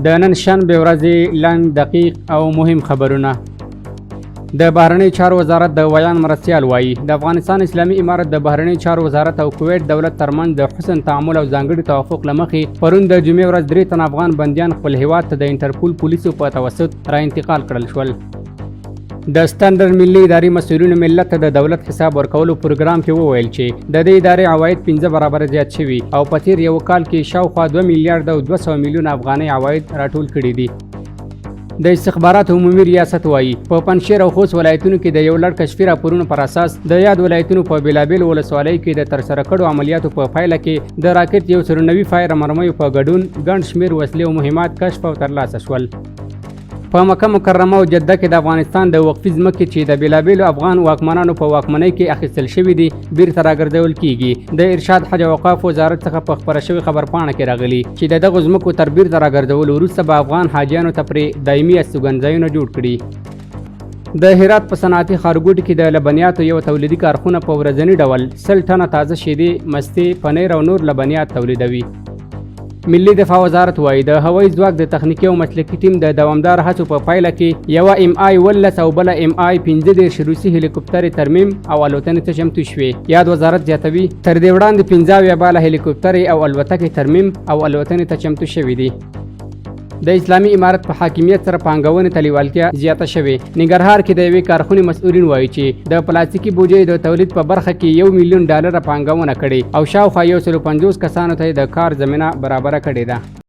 د نن شنبه ورځې لنډ دقیق او مهم خبرونه. د بهرنی چارو وزارت د ویان مرستیال وایي د افغانستان اسلامي امارت د بهرنی چارو وزارت او کویت دولت ترمنځ د حسن تعامل او ځانګړي توافق له مخې پرون د جمعې ورځ 3 تن افغان بندیان خپل هیواد ته د انټرپول پولیسو په توسط را انتقال کړل شول. د سټنډرډ ملي ادارې مسؤلینو ملت ته د دولت حساب ورکولو پروګرام کې وویل چې د دې ادارې عواید 15 برابر زیات شوي او په تیر یو کال کې شاوخوا 2 میلیارډ او 200 میلیون افغانۍ عواید راټول کړي دي. د استخباراتو عمومي ریاست وایي په پنجشیر او خوست ولایتونو کې د یو لړ کشفي راپورونو پر اساس د یاد ولایتونو په بیلابیل ولسوالیو کې د ترسره کړو عملیاتو په پایله کې د راکټ 190 فایر مرمیو په ګډون ګڼ شمېر وسلې او مهمات کشف او ترلاسه شول. په مکه مکرمه او جده کې د افغانستان د وقفي ځمکې چې د بیلابیلو افغان واکمنانو په واکمنۍ کې اخیستل شوي دي بیرته راګرځول کیږي. د ارشاد حج او اوقاف وزارت څخه په خپره شوې خبرپاڼه کې راغلي چې د دغو ځمکو تر بیرته راګرځولو وروسته به افغان حاجیانو ته پرې دایمي استوګنځایونه جوړ کړي. د هرات په صنعتي ښارګوټي کې د لبنیاتو یو تولیدي کارخونه په ورځني ډول 100 ټنه تازه شیدې، مستې، پنیر او نور لبنیات تولیدوي. ملي دفاع وزارت وایي د هوایي ځواک د تخنیکي او مسلکي ټیم د دوامدار هڅو په پایله کې یوه MI-12 او بله MI-15 روسي هلیکوپترې ترمیم او الوتنې ته چمتو شوې. یاد وزارت زیاتوي تر دې وړاندې 15 اویه هلیکوپترې او الوتکې ترمیم او الوتنې ته چمتو شوې دي. د اسلامي امارت په حاکمیت سره پانګونې ته لیوالتیا زیاته شوې. ننګرهار کې د یوې کارخونې مسؤلین وایي چې د پلاستیکي بوجۍ د تولید په برخه کې $1 میلیون پانګونه کړې او شاوخوا 150 کسانو ته د کار زمینه برابره کړې ده.